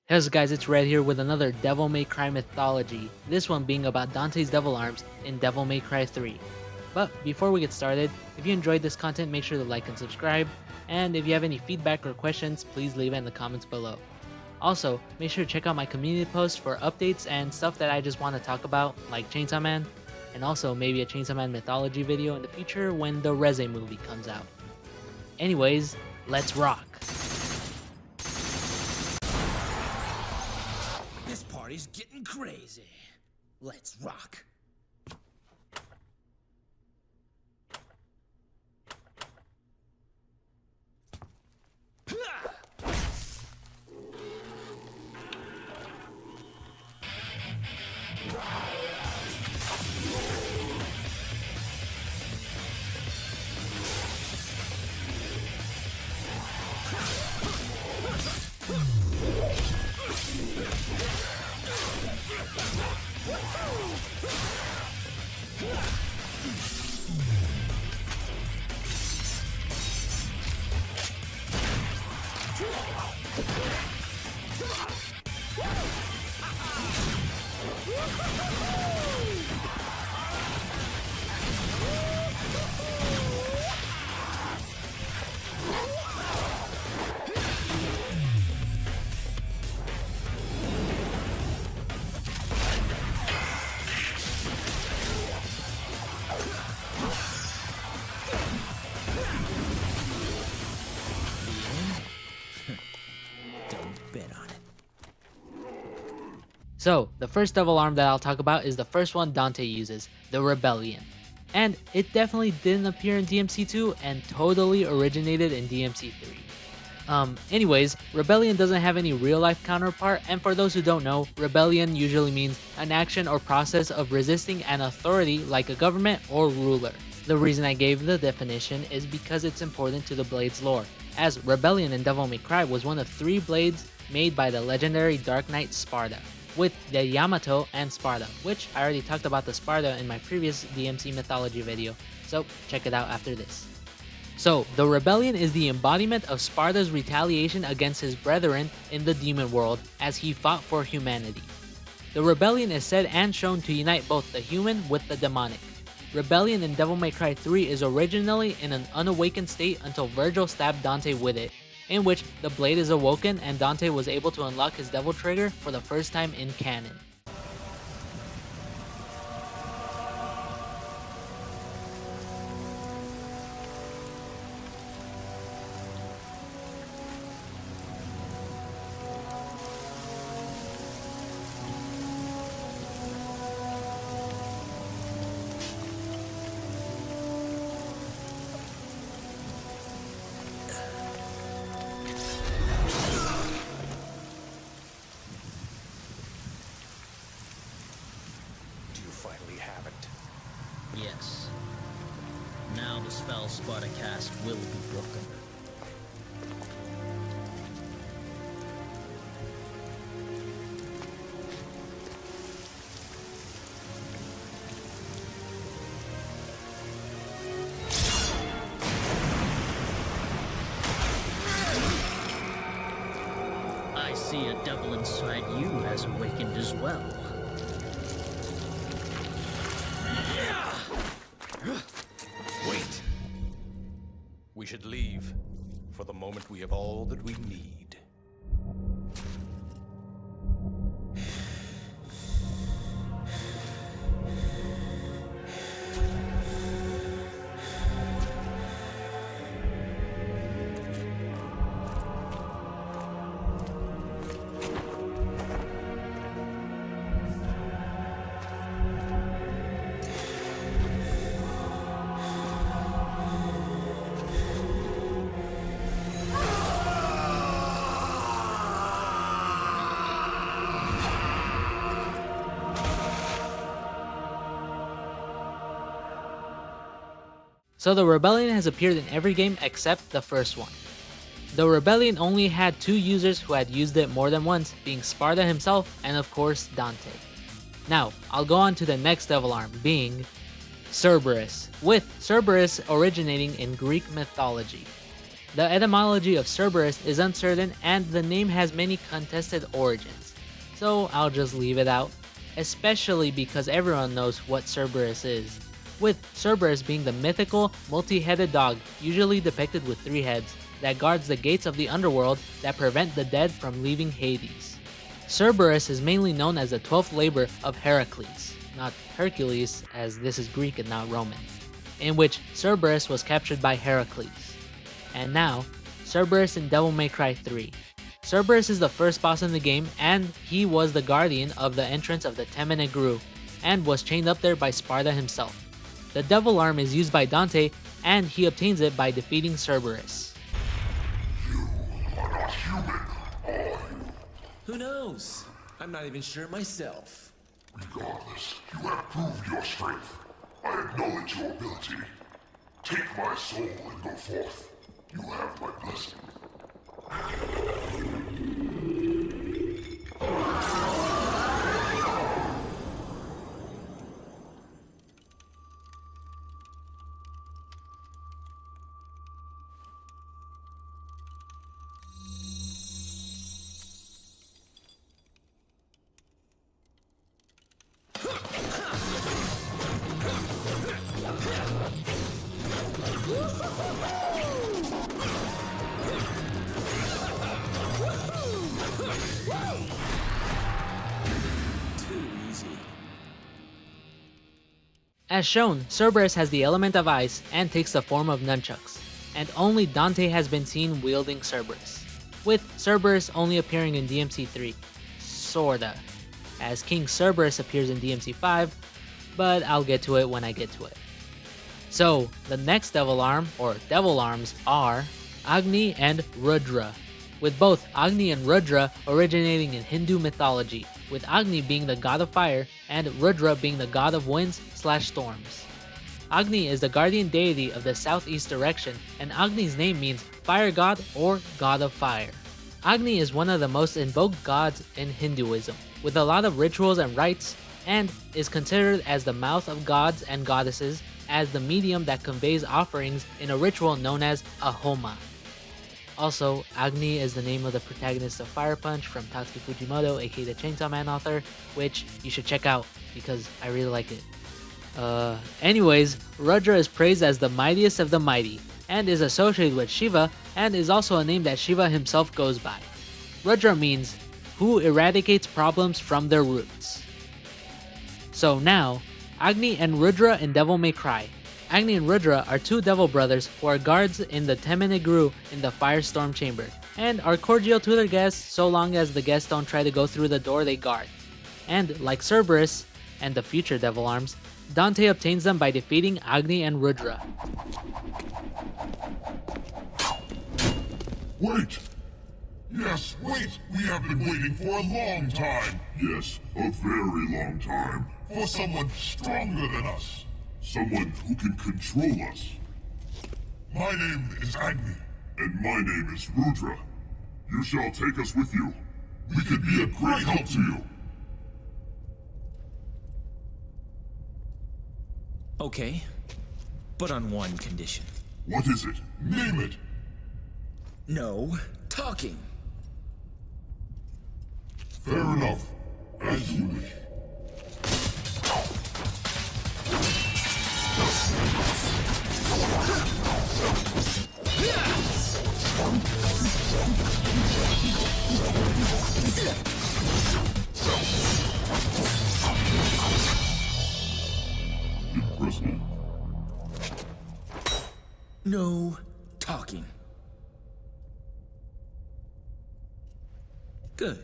Hey guys, it's Red here with another Devil May Cry mythology, this one being about Dante's Devil Arms in Devil May Cry 3. But before we get started, if you enjoyed this content, make sure to like and subscribe, and if you have any feedback or questions, please leave it in the comments below. Also, make sure to check out my community post for updates and stuff that I just want to talk about, like Chainsaw Man, and also maybe a Chainsaw Man mythology video in the future when the Reze movie comes out. Anyways, let's rock! This party's getting crazy. Let's rock. So, the first devil arm that I'll talk about is the first one Dante uses, the Rebellion. And it definitely didn't appear in DMC2 and totally originated in DMC3. Anyways, Rebellion doesn't have any real life counterpart, and for those who don't know, Rebellion usually means an action or process of resisting an authority like a government or ruler. The reason I gave the definition is because it's important to the Blade's lore, as Rebellion in Devil May Cry was one of 3 blades made by the legendary Dark Knight Sparda, with the Yamato and Sparda, which I already talked about the Sparda in my previous DMC mythology video, so check it out after this. So, the Rebellion is the embodiment of Sparda's retaliation against his brethren in the demon world as he fought for humanity. The Rebellion is said and shown to unite both the human with the demonic. Rebellion in Devil May Cry 3 is originally in an unawakened state until Vergil stabbed Dante with it, in which the blade is awoken and Dante was able to unlock his devil trigger for the first time in canon. Finally have it. Yes. Now the spell Sparta cast will be broken. I see a devil inside you has awakened as well. Wait. We should leave. For the moment, we have all that we need. So the Rebellion has appeared in every game except the first one. The Rebellion only had 2 users who had used it more than once, being Sparda himself and of course Dante. Now, I'll go on to the next devil arm, being Cerberus, with Cerberus originating in Greek mythology. The etymology of Cerberus is uncertain and the name has many contested origins, so I'll just leave it out, especially because everyone knows what Cerberus is, with Cerberus being the mythical, multi-headed dog usually depicted with 3 heads that guards the gates of the underworld that prevent the dead from leaving Hades. Cerberus is mainly known as the 12th labor of Heracles, not Hercules as this is Greek and not Roman, in which Cerberus was captured by Heracles. And now, Cerberus in Devil May Cry 3. Cerberus is the first boss in the game and he was the guardian of the entrance of the Temene Gru and was chained up there by Sparta himself. The Devil Arm is used by Dante and he obtains it by defeating Cerberus. You are not human, are you? Who knows? I'm not even sure myself. Regardless, you have proved your strength. I acknowledge your ability. Take my soul and go forth. You have my blessing. As shown, Cerberus has the element of ice and takes the form of nunchucks, and only Dante has been seen wielding Cerberus, with Cerberus only appearing in DMC3, sorta, as King Cerberus appears in DMC5, but I'll get to it when I get to it. So, the next Devil Arm, or Devil Arms, are Agni and Rudra, with both Agni and Rudra originating in Hindu mythology, with Agni being the god of fire and Rudra being the god of winds/storms. Agni is the guardian deity of the southeast direction, and Agni's name means fire god or god of fire. Agni is one of the most invoked gods in Hinduism, with a lot of rituals and rites, and is considered as the mouth of gods and goddesses, as the medium that conveys offerings in a ritual known as a homa. Also, Agni is the name of the protagonist of Fire Punch from Tatsuki Fujimoto, aka the Chainsaw Man author, which you should check out because I really like it. Anyways, Rudra is praised as the mightiest of the mighty, and is associated with Shiva, and is also a name that Shiva himself goes by. Rudra means, who eradicates problems from their roots. So now, Agni and Rudra in Devil May Cry. Agni and Rudra are 2 devil brothers who are guards in the Temene Gru in the Firestorm Chamber, and are cordial to their guests so long as the guests don't try to go through the door they guard. And like Cerberus, and the future Devil Arms, Dante obtains them by defeating Agni and Rudra. Wait! Yes, wait! We have been waiting for a long time! Yes, a very long time. For someone stronger than us. Someone who can control us. My name is Agni. And my name is Rudra. You shall take us with you. We could be a great help to you. Okay, but on one condition. What is it? Name it! No talking. Fair enough. As you wish. Impressive. No talking. Good.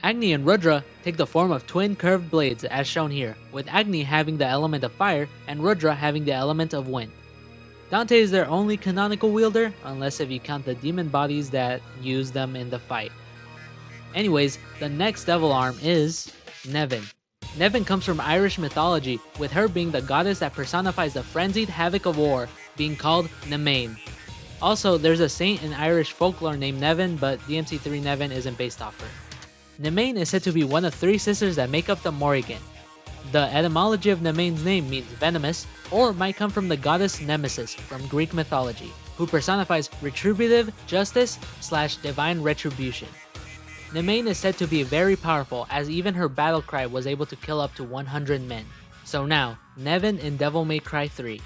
Agni and Rudra take the form of twin curved blades as shown here, with Agni having the element of fire and Rudra having the element of wind. Dante is their only canonical wielder, unless if you count the demon bodies that use them in the fight. Anyways, the next devil arm is Nevan. Nevan comes from Irish mythology, with her being the goddess that personifies the frenzied havoc of war, being called Nemain. Also, there's a saint in Irish folklore named Nevan, but DMC3 Nevan isn't based off her. Nemain is said to be one of 3 sisters that make up the Morrigan. The etymology of Nemain's name means venomous, or might come from the goddess Nemesis from Greek mythology. who personifies retributive justice / divine retribution. Nevan is said to be very powerful, as even her battle cry was able to kill up to 100 men. So now, Nevan in Devil May Cry 3.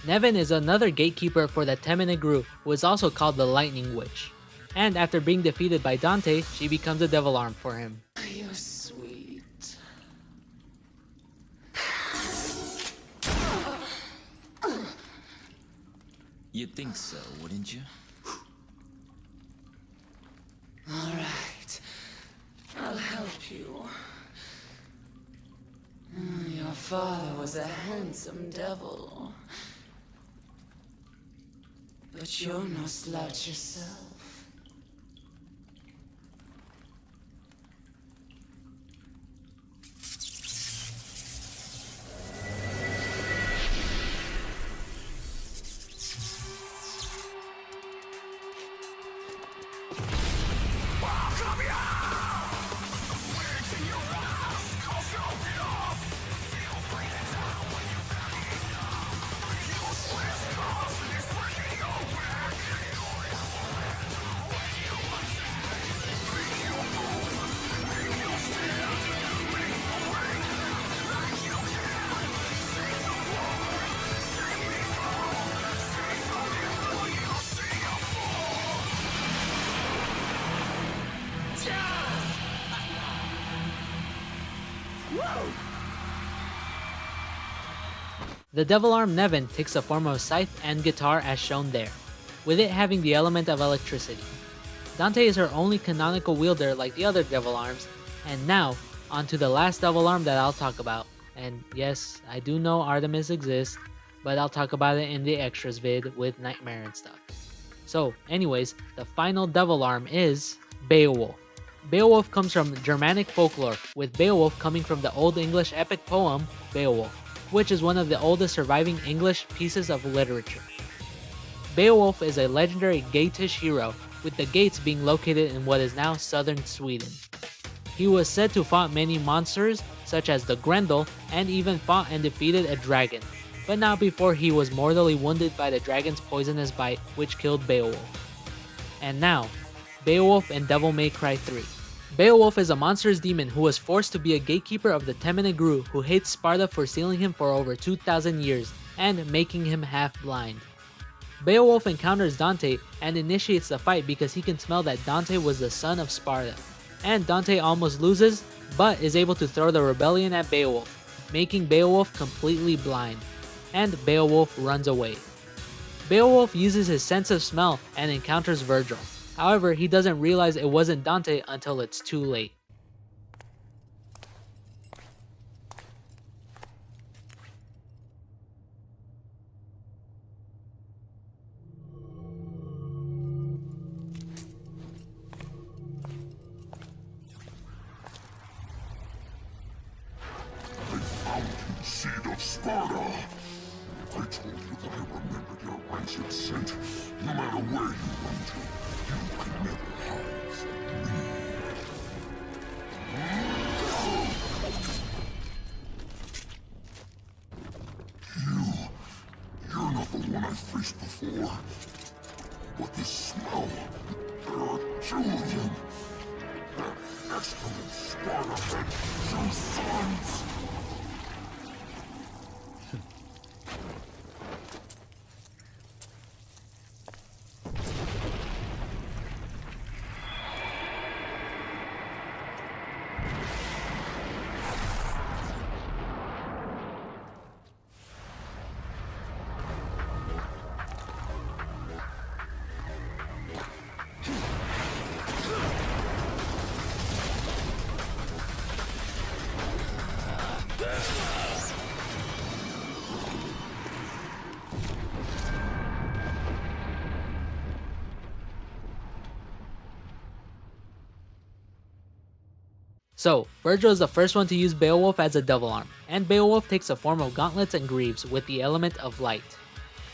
Nevan is another gatekeeper for the Temenegru, who is also called the Lightning Witch. And after being defeated by Dante, she becomes a devil arm for him. You're sweet. You'd think so, wouldn't you? All right. I'll help you. Your father was a handsome devil. But you're no slouch yourself. The devil arm Nevan takes the form of scythe and guitar as shown there, with it having the element of electricity. Dante is her only canonical wielder like the other devil arms, and now, onto the last devil arm that I'll talk about. And yes, I do know Artemis exists, but I'll talk about it in the extras vid with Nightmare and stuff. So anyways, the final devil arm is Beowulf. Beowulf comes from Germanic folklore, with Beowulf coming from the Old English epic poem Beowulf, which is one of the oldest surviving English pieces of literature. Beowulf is a legendary Geatish hero, with the Gates being located in what is now southern Sweden. He was said to fought many monsters, such as the Grendel, and even fought and defeated a dragon, but not before he was mortally wounded by the dragon's poisonous bite, which killed Beowulf. And now, Beowulf in Devil May Cry 3. Beowulf is a monstrous demon who was forced to be a gatekeeper of the Temenegru, who hates Sparta for sealing him for over 2,000 years and making him half blind. Beowulf encounters Dante and initiates the fight because he can smell that Dante was the son of Sparta. And Dante almost loses, but is able to throw the rebellion at Beowulf, making Beowulf completely blind. And Beowulf runs away. Beowulf uses his sense of smell and encounters Vergil. However, he doesn't realize it wasn't Dante until it's too late. I found you, seed of Sparta. I told you that I remembered your rancid scent. No matter where you run to, you can never hide from me. You're not the one I faced before. But this smell, there are two of them. That excellent Sparta had two sons. So, Vergil is the first one to use Beowulf as a devil arm, and Beowulf takes the form of gauntlets and greaves with the element of light.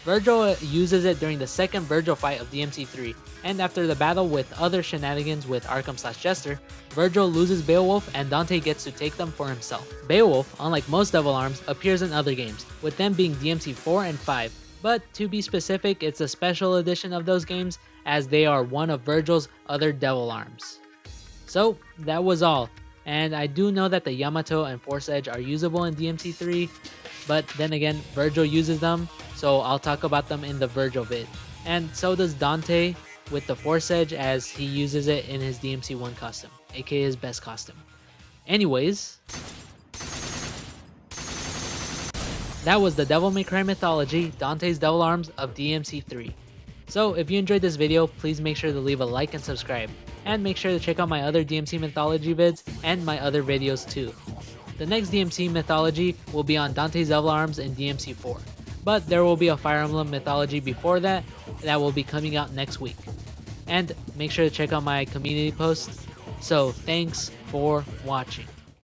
Vergil uses it during the second Vergil fight of DMC3, and after the battle with other shenanigans with Arkham/Jester, Vergil loses Beowulf and Dante gets to take them for himself. Beowulf, unlike most devil arms, appears in other games, with them being DMC4 and 5, but to be specific, it's a special edition of those games as they are one of Vergil's other devil arms. So that was all, and I do know that the Yamato and Force Edge are usable in DMC3, but then again, Vergil uses them, so I'll talk about them in the Vergil vid. And so does Dante with the Force Edge as he uses it in his DMC1 custom, aka his best custom. Anyways, that was the Devil May Cry Mythology, Dante's Devil Arms of DMC3. So if you enjoyed this video, please make sure to leave a like and subscribe, and make sure to check out my other DMC Mythology vids and my other videos too. The next DMC Mythology will be on Dante's Devil Arms in DMC4, but there will be a Fire Emblem Mythology before that will be coming out next week. And make sure to check out my community posts. So thanks for watching.